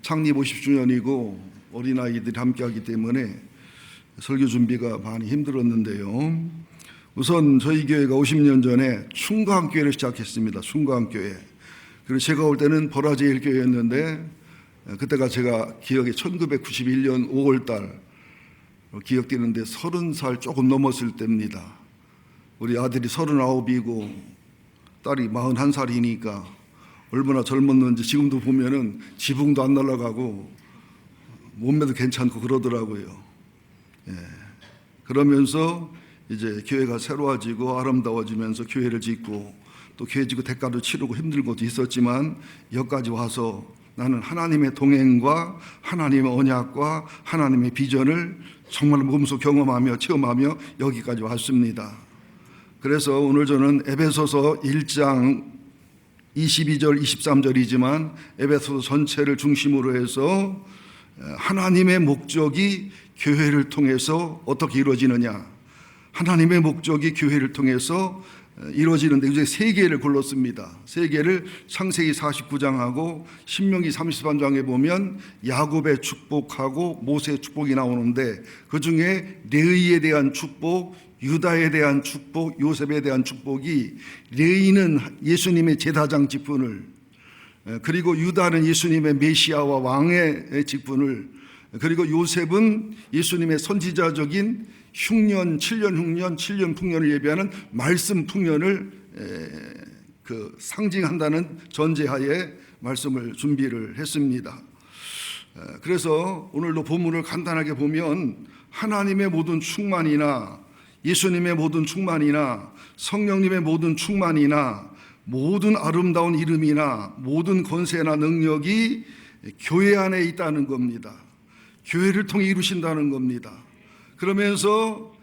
창립 50주년이고 어린아이들이 함께하기 때문에 설교 준비가 많이 힘들었는데요. 우선 저희 교회가 50년 전에 충과함교회를 시작했습니다. 충과함교회. 그리고 제가 올 때는 버라제일교회였는데 그때가 제가 기억에 1991년 5월달 기억되는데 30살 조금 넘었을 때입니다. 우리 아들이 39이고 딸이 41살이니까 얼마나 젊었는지 지금도 보면은 지붕도 안 날아가고 몸매도 괜찮고 그러더라고요. 그러면서 이제 교회가 새로워지고 아름다워지면서 교회를 짓고 또 교회 짓고 대가도 치르고 힘든 것도 있었지만 여기까지 와서 나는 하나님의 동행과 하나님의 언약과 하나님의 비전을 정말 몸소 경험하며 체험하며 여기까지 왔습니다. 그래서 오늘 저는 에베소서 1장 22절 23절이지만 에베소서 전체를 중심으로 해서 하나님의 목적이 교회를 통해서 어떻게 이루어지느냐, 하나님의 목적이 교회를 통해서 이루어지는데 이제 세 개를 골랐습니다. 세 개를 창세기 49장하고 신명기 33장에 보면 야곱의 축복하고 모세의 축복이 나오는데 그 중에 레위에 대한 축복, 유다에 대한 축복, 요셉에 대한 축복이 레위는 예수님의 제사장 직분을, 그리고 유다는 예수님의 메시아와 왕의 직분을, 그리고 요셉은 예수님의 선지자적인 흉년, 7년 흉년, 7년 풍년을 예비하는 말씀 풍년을 상징한다는 전제하에 말씀을 준비를 했습니다. 그래서 오늘도 본문을 간단하게 보면 하나님의 모든 충만이나 예수님의 모든 충만이나 성령님의 모든 충만이나 모든 아름다운 이름이나 모든 권세나 능력이 교회 안에 있다는 겁니다. 교회를 통해 이루신다는 겁니다. 그러면서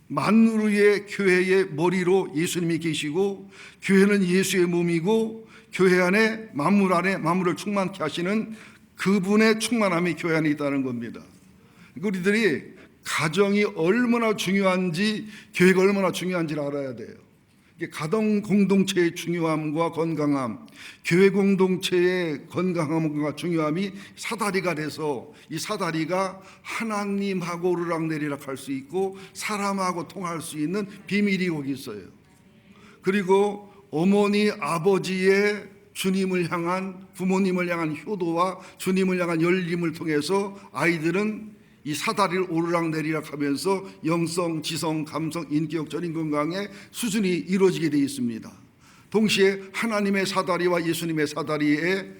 만물의 교회의 머리로 예수님이 계시고 교회는 예수의 몸이고 교회 안에 만물을 충만케 하시는 그분의 충만함이 교회 안에 있다는 겁니다. 우리들이 가정이 얼마나 중요한지, 교회가 얼마나 중요한지를 알아야 돼요. 가정 공동체의 중요함과 건강함, 교회 공동체의 건강함과 중요함이 사다리가 돼서 이 사다리가 하나님하고 오르락내리락 할 수 있고 사람하고 통할 수 있는 비밀이 거기 있어요. 그리고 어머니 아버지의 주님을 향한, 부모님을 향한 효도와 주님을 향한 열림을 통해서 아이들은 이 사다리를 오르락내리락 하면서 영성, 지성, 감성, 인격적인 건강의 수준이 이루어지게 되어 있습니다. 동시에 하나님의 사다리와 예수님의 사다리에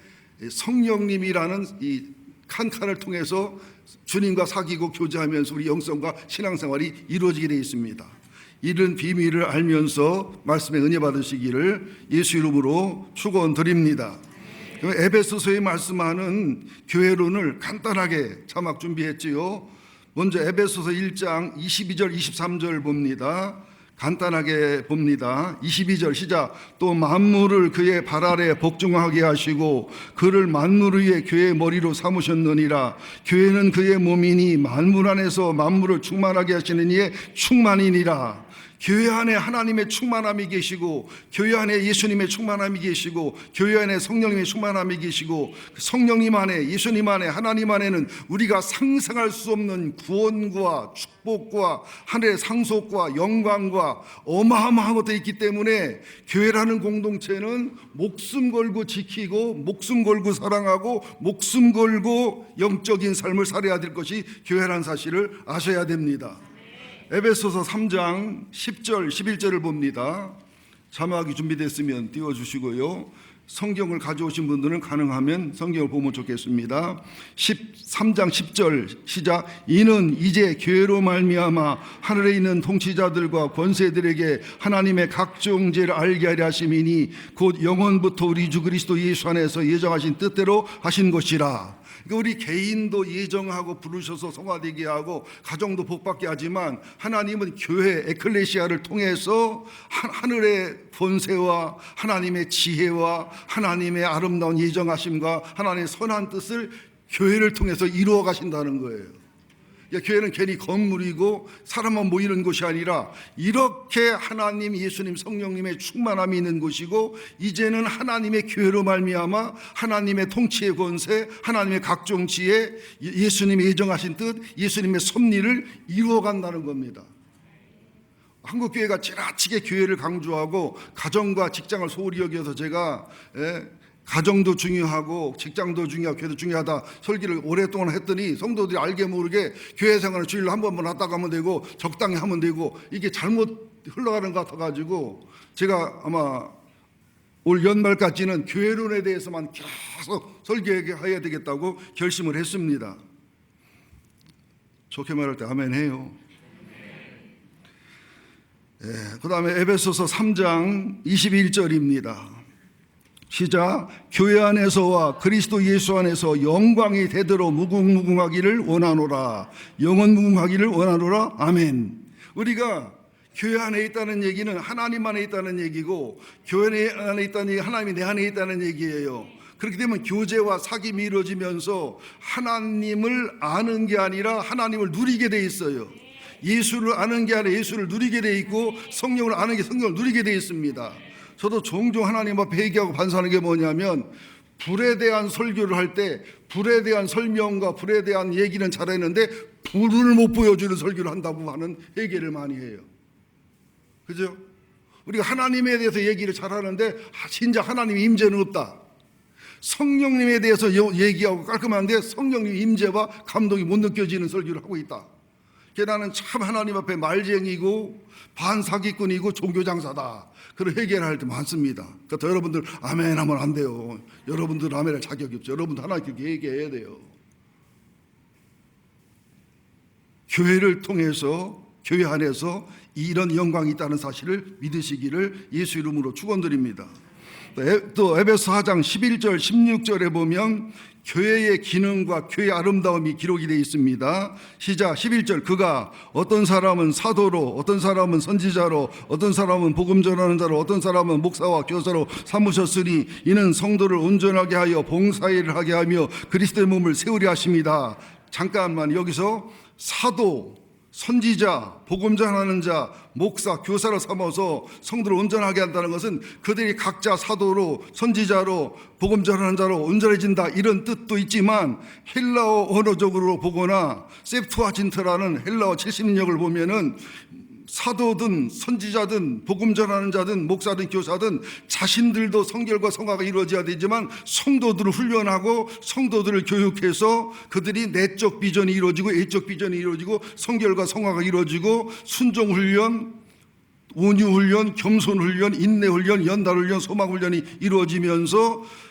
성령님이라는 이 칸칸을 통해서 주님과 사귀고 교제하면서 우리 영성과 신앙생활이 이루어지게 되어 있습니다. 이런 비밀을 알면서 말씀에 은혜 받으시기를 예수 이름으로 축원드립니다. 에베소서에 말씀하는 교회론을 간단하게 자막 준비했지요. 먼저 에베소서 1장 22절 23절 봅니다. 간단하게 봅니다. 22절 시작. 또 만물을 그의 발 아래 복종하게 하시고 그를 만물 위에 교회의 머리로 삼으셨느니라. 교회는 그의 몸이니 만물 안에서 만물을 충만하게 하시는 이의 충만이니라. 교회 안에 하나님의 충만함이 계시고 교회 안에 예수님의 충만함이 계시고 교회 안에 성령님의 충만함이 계시고 성령님 안에 예수님 안에 하나님 안에는 우리가 상상할 수 없는 구원과 축복과 하늘의 상속과 영광과 어마어마한 것들이 있기 때문에 교회라는 공동체는 목숨 걸고 지키고 목숨 걸고 사랑하고 목숨 걸고 영적인 삶을 살아야 될 것이 교회라는 사실을 아셔야 됩니다. 에베소서 3장 10절 11절을 봅니다. 자막이 준비됐으면 띄워주시고요. 성경을 가져오신 분들은 가능하면 성경을 보면 좋겠습니다. 13장 10절 시작. 이는 이제 교회로 말미암아 하늘에 있는 통치자들과 권세들에게 하나님의 각종 죄를 알게 하려 하심이니 곧 영원부터 우리 주 그리스도 예수 안에서 예정하신 뜻대로 하신 것이라. 우리 개인도 예정하고 부르셔서 성화되게 하고 가정도 복받게 하지만 하나님은 교회 에클레시아를 통해서 하늘의 본세와 하나님의 지혜와 하나님의 아름다운 예정하심과 하나님의 선한 뜻을 교회를 통해서 이루어 가신다는 거예요. 교회는 괜히 건물이고 사람만 모이는 곳이 아니라 이렇게 하나님, 예수님, 성령님의 충만함이 있는 곳이고, 이제는 하나님의 교회로 말미암아 하나님의 통치의 권세, 하나님의 각종 지혜, 예수님이 예정하신 뜻, 예수님의 섭리를 이루어간다는 겁니다. 한국교회가 지나치게 교회를 강조하고 가정과 직장을 소홀히 여겨서 제가 가정도 중요하고 직장도 중요하고 교회도 중요하다 설교를 오랫동안 했더니 성도들이 알게 모르게 교회 생활은 주일로 한 번만 왔다 가면 되고 적당히 하면 되고 이게 잘못 흘러가는 것 같아가지고, 제가 아마 올 연말까지는 교회론에 대해서만 계속 설교해야 되겠다고 결심을 했습니다. 좋게 말할 때 아멘 해요. 그 다음에 에베소서 3장 21절입니다. 시작. 교회 안에서와 그리스도 예수 안에서 영광이 되도록 무궁무궁하기를 원하노라. 영원 무궁하기를 원하노라. 아멘. 우리가 교회 안에 있다는 얘기는 하나님 안에 있다는 얘기고, 교회 안에 있다는 얘기, 하나님이 내 안에 있다는 얘기예요. 그렇게 되면 교제와 사귐이 이루어지면서 하나님을 아는 게 아니라 하나님을 누리게 돼 있어요. 예수를 아는 게 아니라 예수를 누리게 돼 있고, 성령을 아는 게 성령을 누리게 돼 있습니다. 저도 종종 하나님 앞에 회개하고 반성하는 게 뭐냐면, 불에 대한 설교를 할 때 불에 대한 설명과 불에 대한 얘기는 잘했는데 불을 못 보여주는 설교를 한다고 하는 회개를 많이 해요. 그죠? 우리가 하나님에 대해서 얘기를 잘하는데 진짜 하나님의 임재는 없다. 성령님에 대해서 얘기하고 깔끔한데 성령님의 임재와 감동이 못 느껴지는 설교를 하고 있다. 나는 참 하나님 앞에 말쟁이고 반사기꾼이고 종교장사다, 그런 회개를 할 때 많습니다. 그러니까 여러분들 아멘 하면 안 돼요. 여러분들 아멘할 자격이 없죠. 여러분들 하나님께 회개해야 돼요. 교회를 통해서, 교회 안에서 이런 영광이 있다는 사실을 믿으시기를 예수 이름으로 축원드립니다. 또 에베소 4장 11절 16절에 보면 교회의 기능과 교회의 아름다움이 기록이 되어 있습니다. 시작. 11절. 그가 어떤 사람은 사도로, 어떤 사람은 선지자로, 어떤 사람은 복음 전하는 자로, 어떤 사람은 목사와 교사로 삼으셨으니 이는 성도를 온전하게 하여 봉사일을 하게 하며 그리스도의 몸을 세우려 하십니다. 잠깐만, 여기서 사도, 선지자, 복음 전하는 자, 목사, 교사를 삼아서 성도를 온전하게 한다는 것은 그들이 각자 사도로, 선지자로, 복음 전하는 자로 온전해진다, 이런 뜻도 있지만, 헬라어 언어적으로 보거나 세프투아진트라는 헬라어 70역을 보면은 사도든 선지자든 복음 전하는 자든 목사든 교사든 자신들도 성결과 성화가 이루어져야 되지만 성도들을 훈련하고 성도들을 교육해서 그들이 내적 비전이 이루어지고 외적 비전이 이루어지고 성결과 성화가 이루어지고 순종 훈련, 온유 훈련, 겸손 훈련, 인내 훈련, 연달 훈련, 소망 훈련이 이루어지면서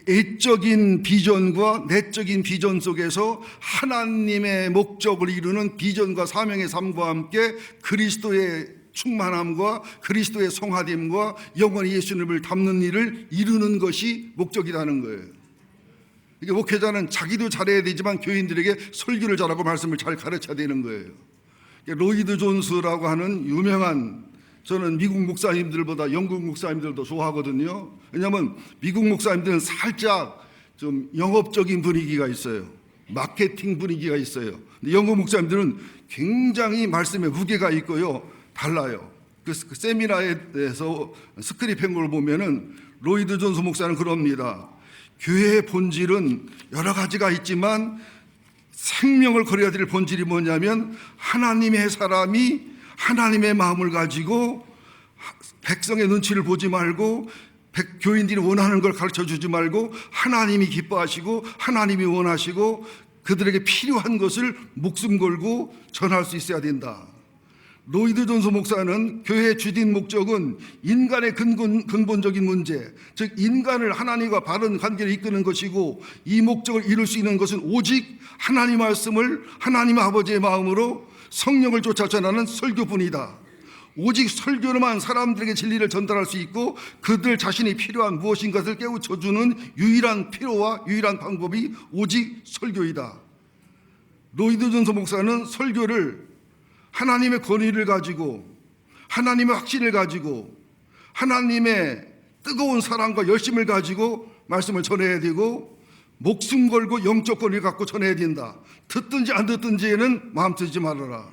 외적인 비전과 내적인 비전 속에서 하나님의 목적을 이루는 비전과 사명의 삶과 함께 그리스도의 충만함과 그리스도의 성화됨과 영원히 예수님을 닮는 일을 이루는 것이 목적이라는 거예요. 이게 목회자는 자기도 잘해야 되지만 교인들에게 설교를 잘하고 말씀을 잘 가르쳐야 되는 거예요. 로이드 존스라고 하는 유명한, 저는 미국 목사님들보다 영국 목사님들을 더 좋아하거든요. 왜냐하면 미국 목사님들은 살짝 좀 영업적인 분위기가 있어요. 마케팅 분위기가 있어요. 근데 영국 목사님들은 굉장히 말씀에 무게가 있고요. 달라요. 그 세미나에 대해서 스크립한 걸 보면은 로이드 존스 목사는 그럽니다. 교회의 본질은 여러 가지가 있지만 생명을 걸어야 될 본질이 뭐냐면 하나님의 사람이 하나님의 마음을 가지고 백성의 눈치를 보지 말고 교인들이 원하는 걸 가르쳐 주지 말고 하나님이 기뻐하시고 하나님이 원하시고 그들에게 필요한 것을 목숨 걸고 전할 수 있어야 된다. 로이드 존스 목사는 교회의 주된 목적은 인간의 근본적인 문제, 즉 인간을 하나님과 바른 관계를 이끄는 것이고, 이 목적을 이룰 수 있는 것은 오직 하나님 말씀을 하나님 아버지의 마음으로 성령을 쫓아 전하는 설교뿐이다. 오직 설교로만 사람들에게 진리를 전달할 수 있고 그들 자신이 필요한 무엇인가를 깨우쳐주는 유일한 필요와 유일한 방법이 오직 설교이다. 로이드 존스 목사는 설교를 하나님의 권위를 가지고, 하나님의 확신을 가지고, 하나님의 뜨거운 사랑과 열심을 가지고 말씀을 전해야 되고, 목숨 걸고 영적 권위를 갖고 전해야 된다. 듣든지 안 듣든지에는 마음 쓰지 말아라.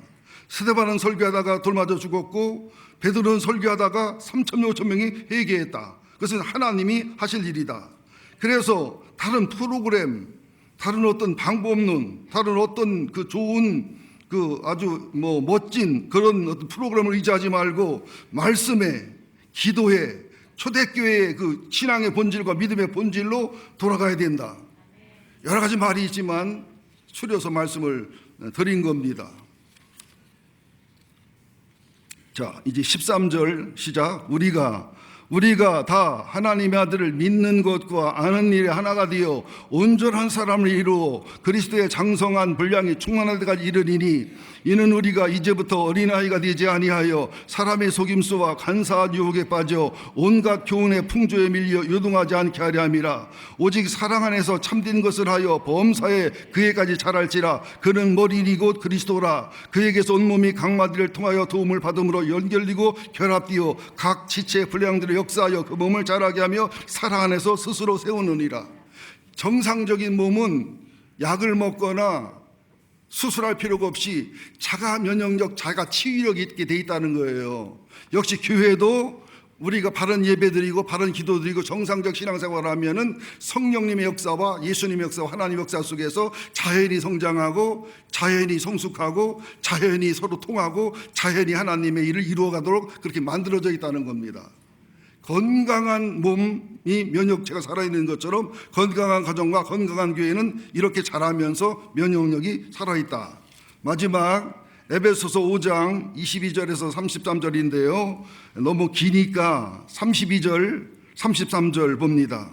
스데반은 설교하다가 돌맞아 죽었고 베드로는 설교하다가 3,000명 5,000명이 회개했다. 그것은 하나님이 하실 일이다. 그래서 다른 프로그램, 다른 어떤 방법론, 다른 어떤 그 좋은 그 아주 멋진 그런 어떤 프로그램을 의지하지 말고 말씀에, 기도에, 초대교회의 그 신앙의 본질과 믿음의 본질로 돌아가야 된다. 여러 가지 말이 있지만 추려서 말씀을 드린 겁니다. 자, 이제 13절 시작. 우리가 다 하나님의 아들을 믿는 것과 아는 일에 하나가 되어 온전한 사람을 이루어 그리스도의 장성한 분량이 충만할 때까지 이르리니 이는 우리가 이제부터 어린아이가 되지 아니하여 사람의 속임수와 간사한 유혹에 빠져 온갖 교훈의 풍조에 밀려 요동하지 않게 하려 함이라. 오직 사랑 안에서 참된 것을 하여 범사에 그에까지 자랄지라. 그는 머리니 곧 그리스도라. 그에게서 온몸이 각마디를 통하여 도움을 받음으로 연결되고 결합되어 각 지체의 분량들을 역사하여 그 몸을 자라게 하며 사랑 안에서 스스로 세우느니라. 정상적인 몸은 약을 먹거나 수술할 필요가 없이 자가 면역력, 자가 치유력이 있게 돼 있다는 거예요. 역시 교회도 우리가 바른 예배드리고 바른 기도드리고 정상적 신앙생활을 하면은 성령님의 역사와 예수님의 역사와 하나님의 역사 속에서 자연히 성장하고 자연히 성숙하고 자연히 서로 통하고 자연히 하나님의 일을 이루어가도록 그렇게 만들어져 있다는 겁니다. 건강한 몸이 면역체가 살아있는 것처럼 건강한 가정과 건강한 교회는 이렇게 자라면서 면역력이 살아있다. 마지막 에베소서 5장 22절에서 33절인데요. 너무 기니까 32절, 33절 봅니다.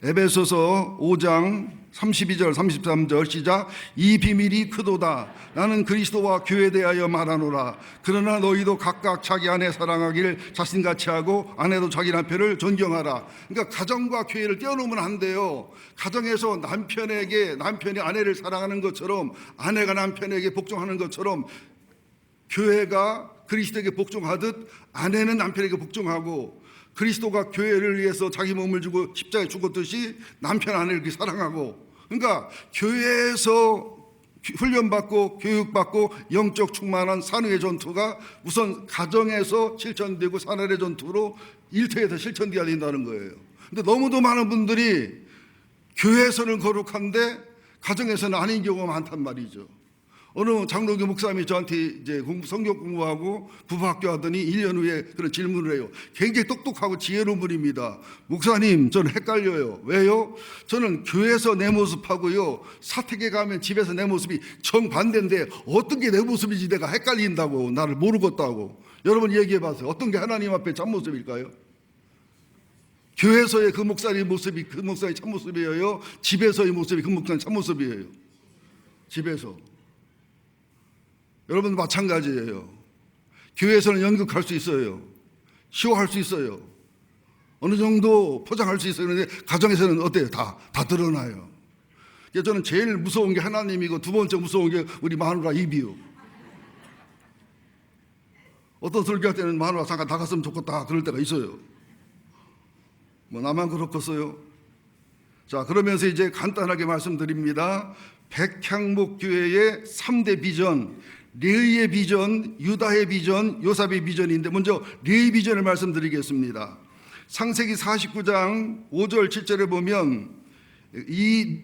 에베소서 5장 32절, 33절 시작. 이 비밀이 크도다. 나는 그리스도와 교회에 대하여 말하노라. 그러나 너희도 각각 자기 아내 사랑하기를 자신같이 하고 아내도 자기 남편을 존경하라. 그러니까 가정과 교회를 떼어놓으면 안 돼요. 가정에서 남편이 아내를 사랑하는 것처럼 아내가 남편에게 복종하는 것처럼 교회가 그리스도에게 복종하듯 아내는 남편에게 복종하고 그리스도가 교회를 위해서 자기 몸을 주고 십자가에 죽었듯이 남편 아내를 이렇게 사랑하고, 그러니까 교회에서 훈련받고 교육받고 영적 충만한 산후의 전투가 우선 가정에서 실천되고 산후의 전투로 일터에서 실천되어야 된다는 거예요. 근데 너무도 많은 분들이 교회에서는 거룩한데 가정에서는 아닌 경우가 많단 말이죠. 어느 장로교 목사님이 저한테 이제 성경 공부하고 부부학교 하더니 1년 후에 그런 질문을 해요. 굉장히 똑똑하고 지혜로운 분입니다. 목사님, 저는 헷갈려요. 왜요? 저는 교회에서 내 모습하고요, 사택에 가면 집에서 내 모습이 정반대인데 어떤 게 내 모습인지 내가 헷갈린다고, 나를 모르겠다고. 여러분 얘기해 봐세요. 어떤 게 하나님 앞에 참모습일까요? 교회에서의 그 목사님 모습이 그 목사의 참모습이에요? 집에서의 모습이 그 목사의 참모습이에요? 집에서. 여러분 마찬가지예요. 교회에서는 연극할 수 있어요. 쇼할 수 있어요. 어느 정도 포장할 수 있어요. 그런데 가정에서는 어때요? 다 드러나요. 저는 제일 무서운 게 하나님이고 두 번째 무서운 게 우리 마누라 이비요. 어떤 설교할 때는 마누라 잠깐 나갔으면 좋겠다 그럴 때가 있어요. 뭐 나만 그렇겠어요? 자, 그러면서 이제 간단하게 말씀드립니다. 백향목교회의 3대 비전, 레위의 비전, 유다의 비전, 요셉의 비전인데 먼저 레위 비전을 말씀드리겠습니다. 창세기 49장 5절 7절에 보면 이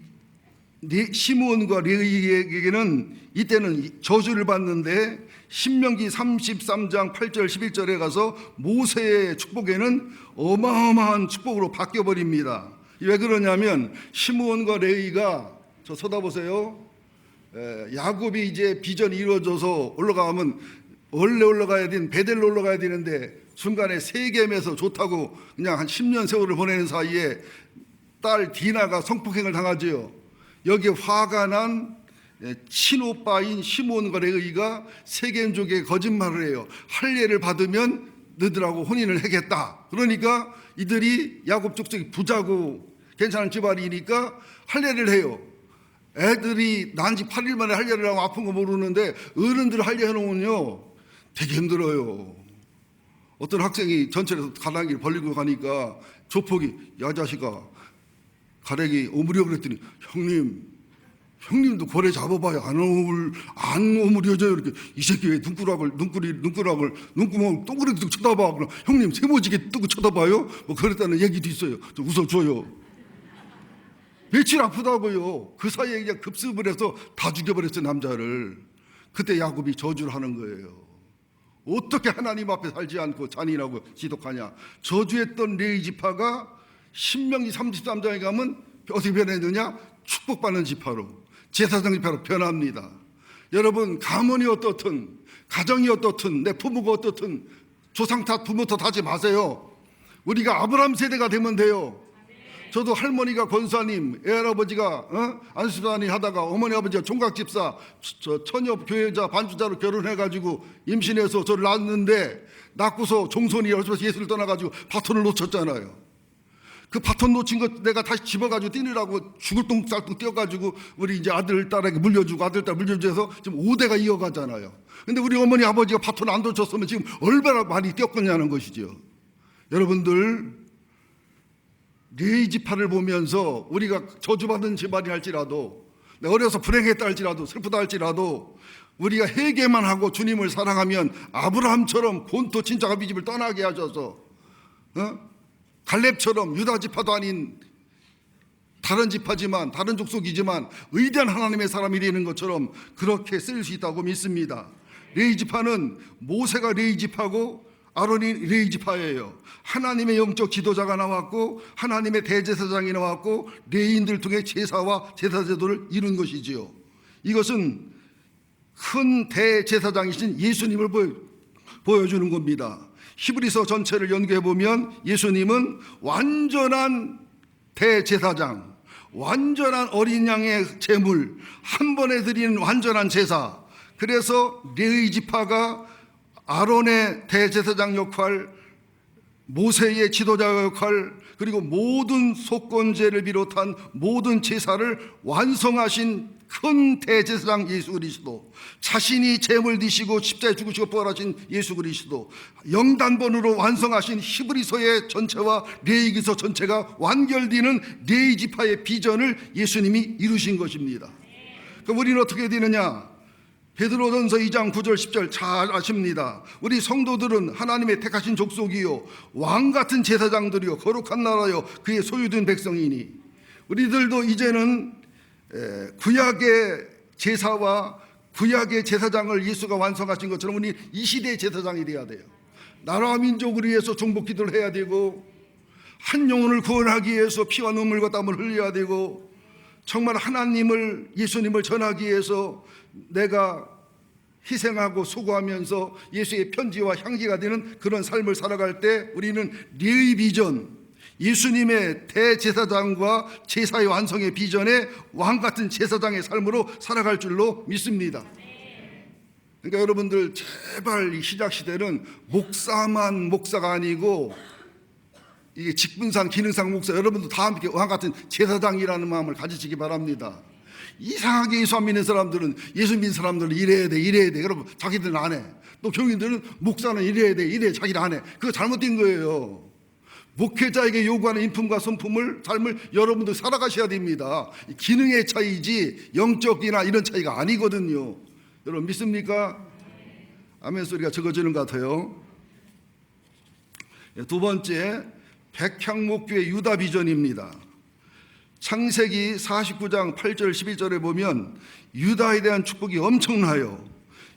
시므온과 레위에게는 이때는 저주를 받는데 신명기 33장 8절 11절에 가서 모세의 축복에는 어마어마한 축복으로 바뀌어버립니다. 왜 그러냐면 시므온과 레위가 저 쳐다보세요. 야곱이 이제 비전이 이루어져서 올라가면 원래 올라가야 된 베델로 올라가야 되는데 중간에 세겜에서 좋다고 그냥 한 10년 세월을 보내는 사이에 딸 디나가 성폭행을 당하죠. 여기에 화가 난 친오빠인 시므온과 레위가 세겜족에 거짓말을 해요. 할례를 받으면 너희들하고 혼인을 하겠다. 그러니까 이들이 야곱 족속이 부자고 괜찮은 집안이니까 할례를 해요. 애들이 난 지 8일 만에 할례를 하고 아픈 거 모르는데 어른들 할례 해놓으면요 되게 힘들어요. 어떤 학생이 전철에서 가랑이를 벌리고 가니까 조폭이 야 자식아 가래기 오므려 그랬더니 형님도 고래 잡아봐요. 안 오므려져요. 이렇게 이 새끼 왜 눈구멍을 동그랗게 쳐다봐. 그럼 형님 세모지게 뜨고 쳐다봐요. 뭐 그랬다는 얘기도 있어요. 좀 웃어줘요. 며칠 아프다고요. 그 사이에 그냥 급습을 해서 다 죽여버렸어요, 남자를. 그때 야곱이 저주를 하는 거예요. 어떻게 하나님 앞에 살지 않고 잔인하고 지독하냐. 저주했던 레위 지파가 신명기 33장에 가면 어떻게 변했느냐? 축복받는 지파로, 제사장 지파로 변합니다. 여러분, 가문이 어떻든, 가정이 어떻든, 내 부모가 어떻든 조상 탓, 부모 탓 하지 마세요. 우리가 아브라함 세대가 되면 돼요. 저도 할머니가 권사님, 애할아버지가 안수사님 하다가 어머니 아버지가 총각집사, 처녀 교회자 반주자로 결혼해가지고 임신해서 저를 낳았는데, 낳고서 종손이 예수를 떠나가지고 바톤을 놓쳤잖아요. 그 바톤 놓친 거 내가 다시 집어가지고 뛰느라고 죽을 똥살똥 뛰어가지고 우리 이제 아들 딸에게 물려주고 아들 딸 물려줘서 지금 5대가 이어가잖아요. 근데 우리 어머니 아버지가 바톤 안 놓쳤으면 지금 얼마나 많이 뛰었겠냐는 것이죠. 여러분들, 레위 지파를 보면서 우리가 저주받은 집안이 할지라도, 어려서 불행했다 할지라도, 슬프다 할지라도 우리가 회개만 하고 주님을 사랑하면 아브라함처럼 본토 친척 아비 집을 떠나게 하셔서 갈렙처럼 유다 지파도 아닌 다른 지파지만 다른 족속이지만 위대한 하나님의 사람이 되는 것처럼 그렇게 쓸 수 있다고 믿습니다. 레위 지파는 모세가 레위 지파고 아론이 레위 지파예요. 하나님의 영적 지도자가 나왔고 하나님의 대제사장이 나왔고 레위인들 통해 제사와 제사제도를 이룬 것이지요. 이것은 큰 대제사장이신 예수님을 보여주는 겁니다. 히브리서 전체를 연구해 보면 예수님은 완전한 대제사장, 완전한 어린 양의 제물, 한 번에 드리는 완전한 제사. 그래서 레위 지파가 아론의 대제사장 역할, 모세의 지도자 역할, 그리고 모든 속건제를 비롯한 모든 제사를 완성하신 큰 대제사장 예수 그리스도, 자신이 제물 드시고 십자가에 죽으시고 부활하신 예수 그리스도, 영단번으로 완성하신 히브리서의 전체와 레위기서 전체가 완결되는 레위 지파의 비전을 예수님이 이루신 것입니다. 그럼 우리는 어떻게 되느냐? 베드로전서 2장 9절 10절 잘 아십니다. 우리 성도들은 하나님의 택하신 족속이요 왕같은 제사장들이요 거룩한 나라요 그의 소유된 백성이니, 우리들도 이제는 구약의 제사와 구약의 제사장을 예수가 완성하신 것처럼 우리 이 시대의 제사장이 돼야 돼요. 나라와 민족을 위해서 종복 기도를 해야 되고, 한 영혼을 구원하기 위해서 피와 눈물과 땀을 흘려야 되고, 정말 하나님을, 예수님을 전하기 위해서 내가 희생하고 수고하면서 예수의 편지와 향기가 되는 그런 삶을 살아갈 때 우리는 레위 비전, 예수님의 대제사장과 제사의 완성의 비전에 왕같은 제사장의 삶으로 살아갈 줄로 믿습니다. 그러니까 여러분들 제발 이 시작 시대는 목사만 목사가 아니고 이게 직분상 기능상 목사, 여러분도 다 함께 왕같은 제사장이라는 마음을 가지시기 바랍니다. 이상하게 예수 안 믿는 사람들은 예수 믿는 사람들은 이래야 돼. 여러분 자기들은 안 해. 또 교인들은 목사는 이래야 돼. 자기는 안 해. 그거 잘못된 거예요. 목회자에게 요구하는 인품과 성품을, 삶을 여러분들 살아가셔야 됩니다. 기능의 차이지 영적이나 이런 차이가 아니거든요. 여러분 믿습니까? 아멘 소리가 적어지는 것 같아요. 두 번째, 백향목교의 유다 비전입니다. 창세기 49장 8절 11절에 보면 유다에 대한 축복이 엄청나요.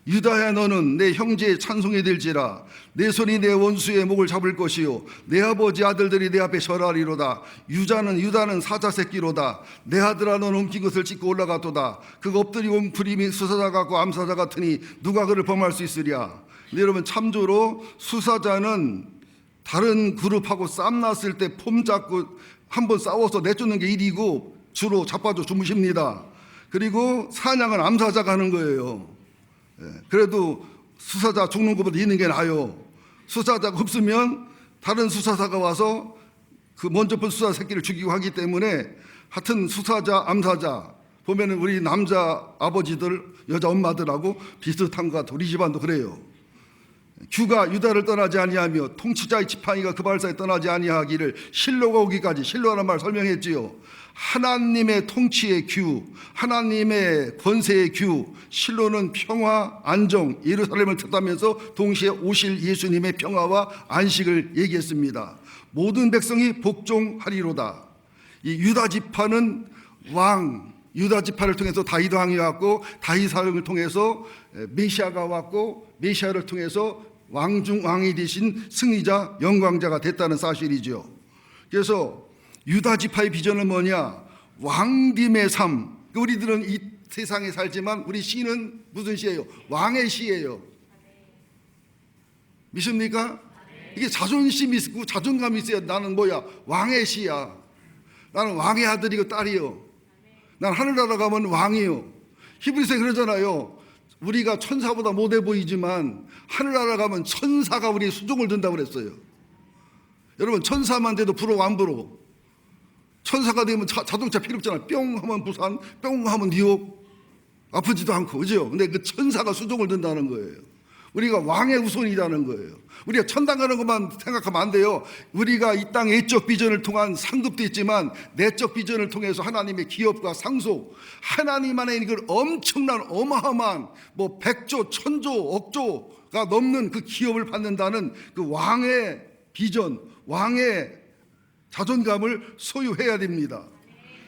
유다야 너는 내 형제의 찬송이 될지라, 내 손이 내 원수의 목을 잡을 것이요 내 아버지 아들들이 내 앞에 절하리로다. 유다는 사자 새끼로다. 내 아들아 너는 옮긴 것을 찢고 올라가도다. 그가 엎드리고 웅크림이 수사자 같고 암사자 같으니 누가 그를 범할 수 있으랴. 근데 여러분 참조로 수사자는 다른 그룹하고 쌈 났을 때 폼 잡고 한번 싸워서 내쫓는 게 일이고 주로 자빠져 주무십니다. 그리고 사냥은 암사자가 하는 거예요. 그래도 수사자 죽는 것보다 있는 게 나아요. 수사자가 없으면 다른 수사사가 와서 그 먼저 본 수사 새끼를 죽이고 하기 때문에 하여튼 수사자, 암사자 보면은 우리 남자 아버지들, 여자 엄마들하고 비슷한 것 같아요. 우리 집안도 그래요. 규가 유다를 떠나지 아니하며 통치자의 지팡이가 그 발사에 떠나지 아니하기를 실로가 오기까지, 실로라는 말 설명했지요. 하나님의 통치의 규, 하나님의 권세의 규, 실로는 평화, 안정, 예루살렘을 뜻하면서 동시에 오실 예수님의 평화와 안식을 얘기했습니다. 모든 백성이 복종하리로다. 이 유다 지파는 왕, 유다 지파를 통해서 다윗 왕이 왔고, 다윗 왕을 통해서 메시아가 왔고, 메시아를 통해서 왕중 왕이 되신 승리자, 영광자가 됐다는 사실이죠. 그래서 유다 지파의 비전은 뭐냐? 왕됨의 삶. 우리들은 이 세상에 살지만 우리 시는 무슨 시예요? 왕의 시예요. 믿습니까? 이게 자존심이 있고 자존감이 있어야 나는 뭐야? 왕의 시야. 나는 왕의 아들이고 딸이요. 난 하늘나라 가면 왕이요. 히브리서에 그러잖아요. 우리가 천사보다 못해 보이지만 하늘나라 가면 천사가 우리의 수종을 든다고 그랬어요. 여러분, 천사만 돼도 부러워 안 부러워? 천사가 되면 자동차 필요 없잖아요. 뿅 하면 부산, 뿅 하면 뉴욕. 아프지도 않고, 그죠? 근데 그 천사가 수종을 든다는 거예요. 우리가 왕의 후손이라는 거예요. 우리가 천당 가는 것만 생각하면 안 돼요. 우리가 이 땅 외적 비전을 통한 상급도 있지만 내적 비전을 통해서 하나님의 기업과 상속, 하나님 안에 있는 그 엄청난 어마어마한 뭐 100조, 1000조, 억조가 넘는 그 기업을 받는다는 그 왕의 비전, 왕의 자존감을 소유해야 됩니다.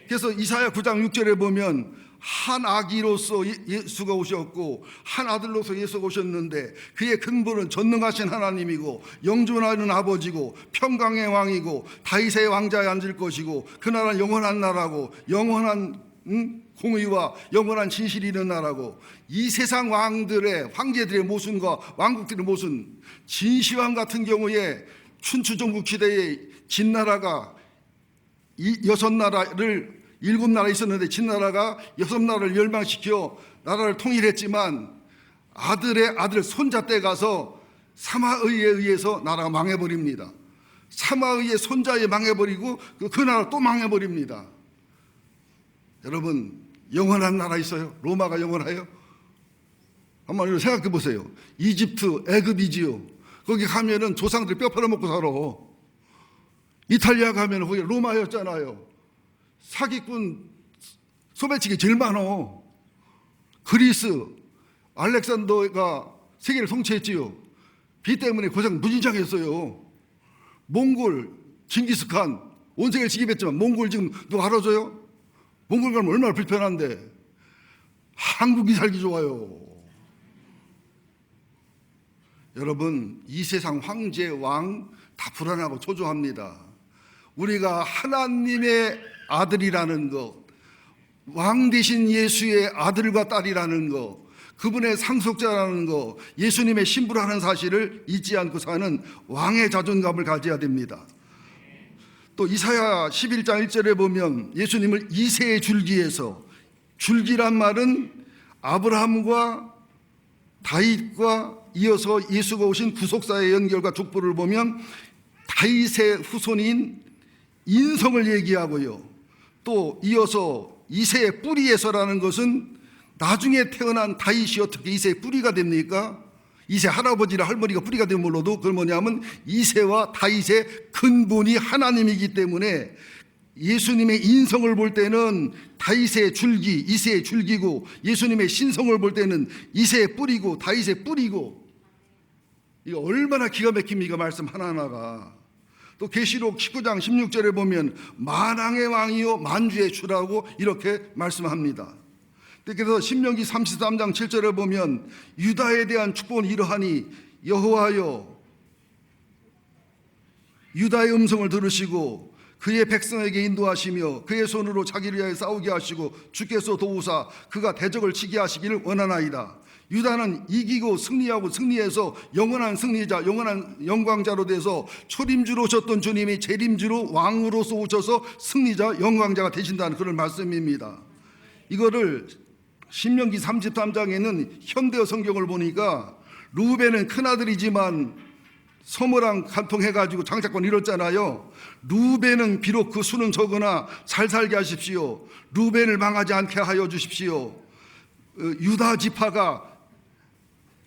그래서 이사야 9장 6절에 보면 한 아기로서 예수가 오셨고 한 아들로서 예수가 오셨는데 그의 근본은 전능하신 하나님이고 영존하는 아버지고 평강의 왕이고 다윗의 왕자에 앉을 것이고 그 나라는 영원한 나라고 영원한 공의와 영원한 진실이 있는 나라고 이 세상 왕들의 황제들의 모순과 왕국들의 모순, 진시황 같은 경우에 춘추전국 시대에 진나라가 여섯 나라를 일곱 나라 있었는데 진나라가 여섯 나라를 멸망시켜 나라를 통일했지만 아들의 아들 손자 때 가서 사마의에 의해서 나라가 망해버립니다. 사마의의 손자에 망해버리고 그 나라 또 망해버립니다. 여러분, 영원한 나라 있어요? 로마가 영원해요? 한번 생각해 보세요. 이집트, 애굽이지요. 거기 가면은 조상들이 뼈 팔아먹고 살아. 이탈리아 가면 거기 로마였잖아요. 사기꾼 소매치기 제일 많어. 그리스, 알렉산더가 세계를 통치했지요. 비 때문에 고생 무진장했어요. 몽골, 징기스칸 온 세계를 지배했지만 몽골 지금 누가 알아줘요? 몽골 가면 얼마나 불편한데. 한국이 살기 좋아요. 여러분, 이 세상 황제, 왕 다 불안하고 초조합니다. 우리가 하나님의 아들이라는 것, 왕 되신 예수의 아들과 딸이라는 것, 그분의 상속자라는 것, 예수님의 신부라는 사실을 잊지 않고 사는 왕의 자존감을 가져야 됩니다. 또 이사야 11장 1절에 보면 예수님을 이새의 줄기에서, 줄기란 말은 아브라함과 다윗과 이어서 예수가 오신 구속사의 연결과 족보를 보면 다윗의 후손인 인성을 얘기하고요. 또 이어서 이새의 뿌리에서라는 것은 나중에 태어난 다윗이 어떻게 이새의 뿌리가 됩니까? 이새 할아버지나 할머니가 뿌리가 되면 몰라도 그건 뭐냐면 이새와 다윗의 근본이 하나님이기 때문에 예수님의 인성을 볼 때는 다윗의 줄기, 이새의 줄기고 예수님의 신성을 볼 때는 이새의 뿌리고 다윗의 뿌리고, 이거 얼마나 기가 막힙니까? 말씀 하나하나가. 또 계시록 19장 16절에 보면 만왕의 왕이요 만주의 주라고 이렇게 말씀합니다. 그래서 신명기 33장 7절에 보면 유다에 대한 축복은 이러하니 여호와여 유다의 음성을 들으시고 그의 백성에게 인도하시며 그의 손으로 자기를 위하여 싸우게 하시고 주께서 도우사 그가 대적을 치게 하시기를 원하나이다. 유다는 이기고 승리하고 승리해서 영원한 승리자, 영원한 영광자로 돼서 초림주로 오셨던 주님이 재림주로 왕으로서 오셔서 승리자, 영광자가 되신다는 그런 말씀입니다. 이거를 신명기 33장에는 현대어 성경을 보니까 루벤은 큰아들이지만 서머랑 간통해가지고 장자권 이뤘잖아요. 루벤은 비록 그 수는 적으나 잘 살게 하십시오. 루벤을 망하지 않게 하여 주십시오. 유다 지파가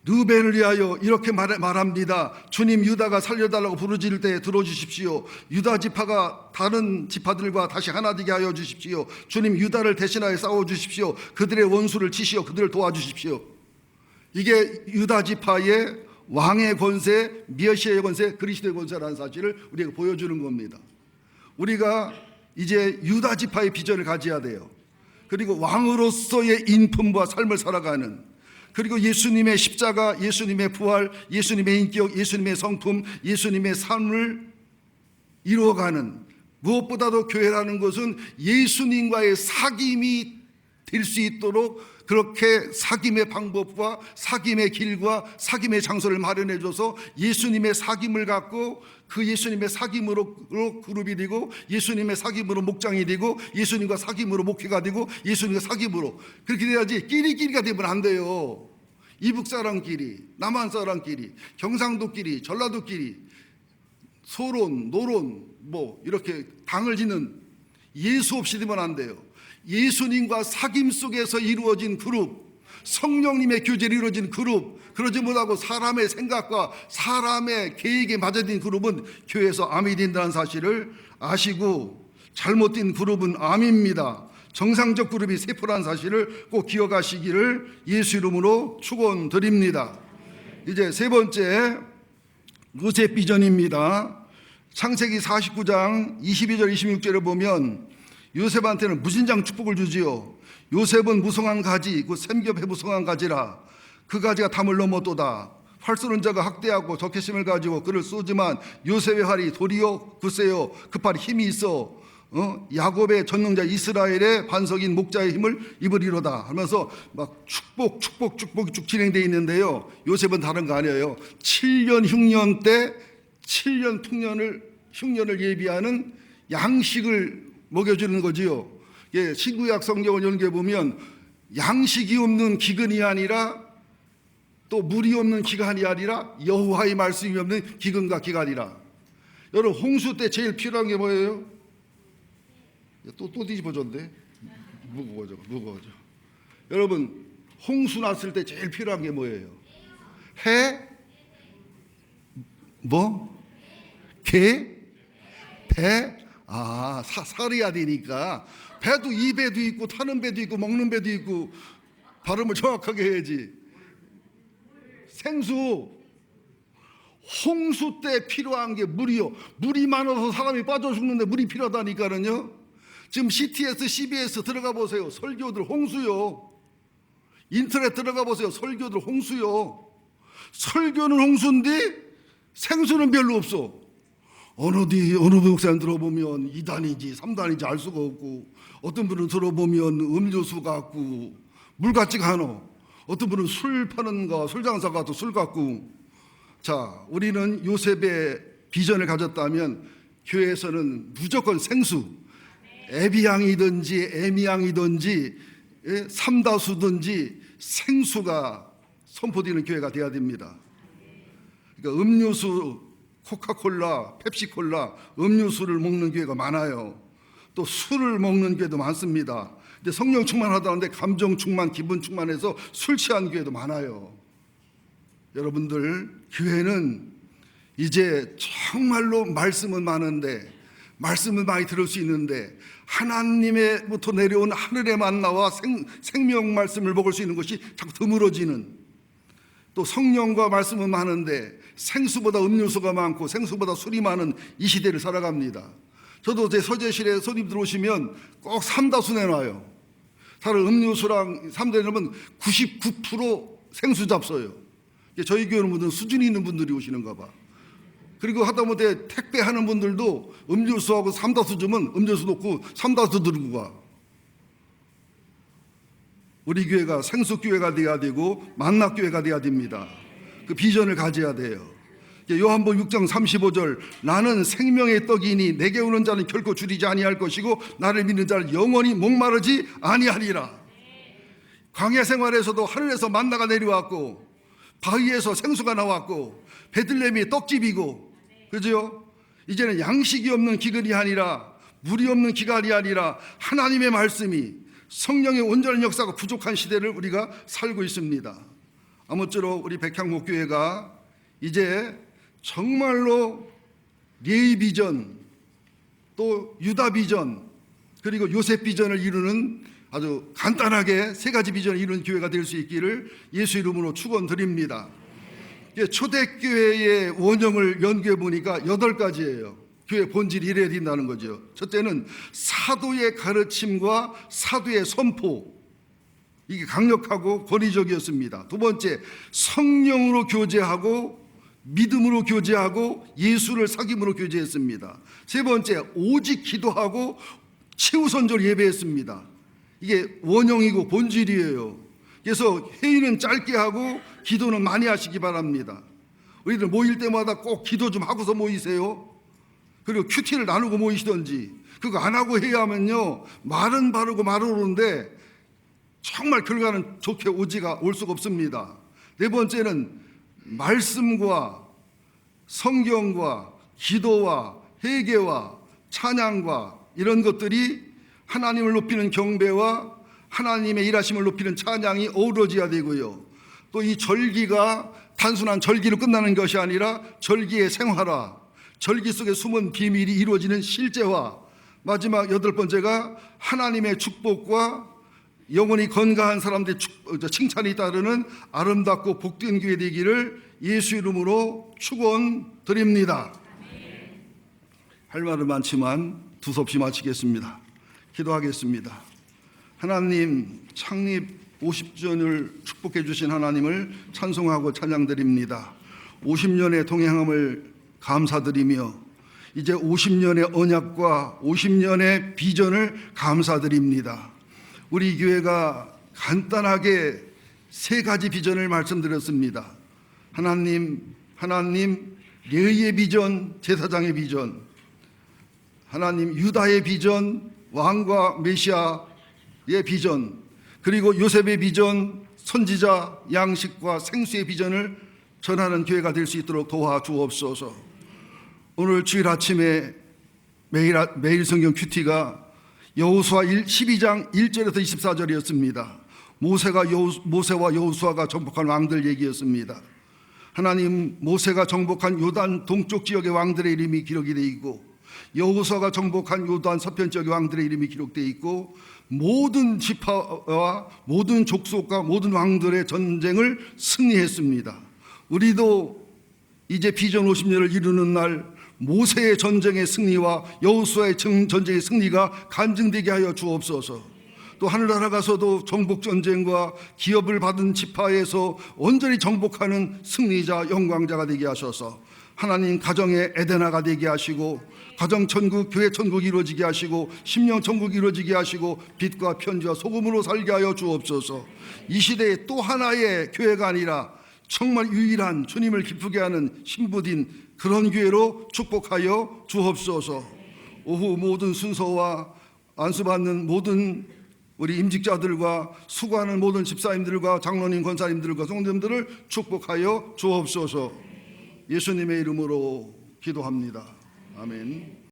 르벤을 위하여 이렇게 말합니다. 주님, 유다가 살려달라고 부르짖을 때 들어주십시오. 유다 지파가 다른 지파들과 다시 하나 되게 하여 주십시오. 주님, 유다를 대신하여 싸워주십시오. 그들의 원수를 치시어 그들을 도와주십시오. 이게 유다 지파의 왕의 권세, 메시아의 권세, 그리스도의 권세라는 사실을 우리가 보여주는 겁니다. 우리가 이제 유다 지파의 비전을 가져야 돼요. 그리고 왕으로서의 인품과 삶을 살아가는, 그리고 예수님의 십자가, 예수님의 부활, 예수님의 인격, 예수님의 성품, 예수님의 삶을 이루어가는, 무엇보다도 교회라는 것은 예수님과의 사귐이 될 수 있도록 그렇게 사귐의 방법과 사귐의 길과 사귐의 장소를 마련해 줘서 예수님의 사귐을 갖고 그 예수님의 사귐으로 그룹이 되고, 예수님의 사귐으로 목장이 되고, 예수님과 사귐으로 목회가 되고, 예수님과 사귐으로 그렇게 돼야지 끼리끼리가 되면 안 돼요. 이북 사람끼리, 남한 사람끼리, 경상도끼리, 전라도끼리 소론, 노론 뭐 이렇게 당을 짓는 예수 없이 되면 안 돼요. 예수님과 사귐 속에서 이루어진 그룹, 성령님의 교제로 이루어진 그룹, 그러지 못하고 사람의 생각과 사람의 계획에 맞아든 그룹은 교회에서 암이 된다는 사실을 아시고, 잘못된 그룹은 암입니다. 정상적 그룹이 세포라는 사실을 꼭 기억하시기를 예수 이름으로 축원드립니다. 이제 세 번째 요셉 비전입니다. 창세기 49장 22절 26절을 보면 요셉한테는 무진장 축복을 주지요. 요셉은 무성한 가지, 그 샘겹에 무성한 가지라. 그 가지가 담을 넘어도다. 활 쏘는 자가 학대하고 적개심을 가지고 그를 쏘지만 요셉의 활이 도리어 굳세요. 그 팔이 힘이 있어 야곱의 전능자 이스라엘의 반석인 목자의 힘을 입으리로다 하면서 막 축복이 쭉 진행되어 있는데요. 요셉은 다른 거 아니에요. 7년 흉년 때 7년 흉년을 예비하는 양식을 먹여주는 거지요. 예, 신구약 성경을 연구해 보면 양식이 없는 기근이 아니라 또 물이 없는 기간이 아니라 여호와의 말씀이 없는 기근과 기간이라. 여러분, 홍수 때 제일 필요한 게 뭐예요? 또 뒤집어졌네. 무거워져. 여러분, 홍수 났을 때 제일 필요한 게 뭐예요? 해? 뭐? 개? 배? 살이야 되니까. 배도 이 배도 있고 타는 배도 있고 먹는 배도 있고, 발음을 정확하게 해야지. 생수. 홍수 때 필요한 게 물이요. 물이 많아서 사람이 빠져 죽는데 물이 필요하다니까는요. 지금 CTS, CBS 들어가 보세요. 설교들 홍수요. 인터넷 들어가 보세요. 설교들 홍수요. 설교는 홍수인데 생수는 별로 없어. 어느 목사님 들어보면 2단인지 3단인지 알 수가 없고, 어떤 분은 들어보면 음료수 같고 물 같지가 않아. 어떤 분은 술 파는가 술장사 같고 술 같고. 자, 우리는 요셉의 비전을 가졌다면 교회에서는 무조건 생수, 에비앙이든지 에미앙이든지 삼다수든지 생수가 선포되는 교회가 되어야 됩니다. 그러니까 음료수, 코카콜라, 펩시콜라, 음료수를 먹는 교회가 많아요. 또 술을 먹는 교회도 많습니다. 근데 성령 충만하다는데 감정 충만, 기분 충만해서 술 취한 교회도 많아요. 여러분들, 교회는 이제 정말로 말씀은 많은데, 말씀을 많이 들을 수 있는데, 하나님의부터 내려온 하늘의 만나와 생명 말씀을 먹을 수 있는 것이 자꾸 드물어지는, 또 성령과 말씀은 많은데 생수보다 음료수가 많고 생수보다 술이 많은 이 시대를 살아갑니다. 저도 제 서재실에 손님 들어오시면 꼭 삼다수 내놔요. 다른 음료수랑 삼다수 내면 99% 생수 잡숴요. 저희 교회는 무슨 수준이 있는 분들이 오시는가 봐. 그리고 하다못해 택배하는 분들도 음료수하고 삼다수 주면 음료수 놓고 삼다수 들고 가. 우리 교회가 생수교회가 되어야 되고 만나교회가 되어야 됩니다. 그 비전을 가져야 돼요. 요한복음 6장 35절, 나는 생명의 떡이니 내게 오는 자는 결코 줄이지 아니할 것이고 나를 믿는 자는 영원히 목마르지 아니하리라. 광야 생활에서도 하늘에서 만나가 내려왔고 바위에서 생수가 나왔고 베들레헴이 떡집이고, 그죠? 이제는 양식이 없는 기근이 아니라, 물이 없는 기간이 아니라 하나님의 말씀이, 성령의 온전한 역사가 부족한 시대를 우리가 살고 있습니다. 아무쪼록 우리 백향목교회가 이제 정말로 레위 비전, 또 유다 비전, 그리고 요셉 비전을 이루는 아주 간단하게 세 가지 비전을 이루는 교회가 될 수 있기를 예수 이름으로 축원드립니다. 초대교회의 원형을 연구해 보니까 8가지예요. 교회 본질이 이래야 된다는 거죠. 첫째는 사도의 가르침과 사도의 선포, 이게 강력하고 권위적이었습니다. 두 번째, 성령으로 교제하고 믿음으로 교제하고 예수를 사귐으로 교제했습니다. 세 번째, 오직 기도하고 최우선적으로 예배했습니다. 이게 원형이고 본질이에요. 그래서 회의는 짧게 하고 기도는 많이 하시기 바랍니다. 우리들 모일 때마다 꼭 기도 좀 하고서 모이세요. 그리고 큐티를 나누고 모이시던지, 그거 안 하고 회의하면요, 말은 바르고 말은 오는데 정말 결과는 좋게 오지가 올 수가 없습니다. 네 번째는 말씀과 성경과 기도와 회개와 찬양과 이런 것들이 하나님을 높이는 경배와 하나님의 일하심을 높이는 찬양이 어우러져야 되고요. 또 이 절기가 단순한 절기로 끝나는 것이 아니라 절기의 생활화, 절기 속에 숨은 비밀이 이루어지는 실제화. 마지막 8번째가 하나님의 축복과 영혼이 건강한 사람들의 칭찬이 따르는 아름답고 복된 교회 되기를 예수 이름으로 축원드립니다. 할 말은 많지만 두서없이 마치겠습니다. 기도하겠습니다. 하나님, 창립 50주년을 축복해 주신 하나님을 찬송하고 찬양드립니다. 50년의 동행함을 감사드리며 이제 50년의 언약과 50년의 비전을 감사드립니다. 우리 교회가 간단하게 3가지 비전을 말씀드렸습니다. 하나님, 레위의 비전, 제사장의 비전, 하나님 유다의 비전, 왕과 메시아의 비전, 그리고 요셉의 비전, 선지자, 양식과 생수의 비전을 전하는 교회가 될 수 있도록 도와주옵소서. 오늘 주일 아침에 매일 성경 큐티가 여호수아 12장 1절에서 24절이었습니다. 모세와 여호수아가 정복한 왕들 얘기였습니다. 하나님, 모세가 정복한 요단 동쪽 지역의 왕들의 이름이 기록이 되어 있고, 여호수아가 정복한 요단 서편 지역의 왕들의 이름이 기록되어 있고, 모든 지파와 모든 족속과 모든 왕들의 전쟁을 승리했습니다. 우리도 이제 비전 50년을 이루는 날 모세의 전쟁의 승리와 여호수아의 전쟁의 승리가 간증되게 하여 주옵소서. 또 하늘나라 가서도 정복 전쟁과 기업을 받은 지파에서 온전히 정복하는 승리자, 영광자가 되게 하셔서 하나님 가정의 에데나가 되게 하시고, 가정 천국, 교회 천국이 이루어지게 하시고, 심령 천국이 이루어지게 하시고, 빛과 편지와 소금으로 살게 하여 주옵소서. 이 시대에 또 하나의 교회가 아니라 정말 유일한 주님을 기쁘게 하는 신부된 그런 교회로 축복하여 주옵소서. 오후 모든 순서와 안수받는 모든 우리 임직자들과 수고하는 모든 집사님들과 장로님, 권사님들과 성도님들을 축복하여 주옵소서. 예수님의 이름으로 기도합니다. 아멘.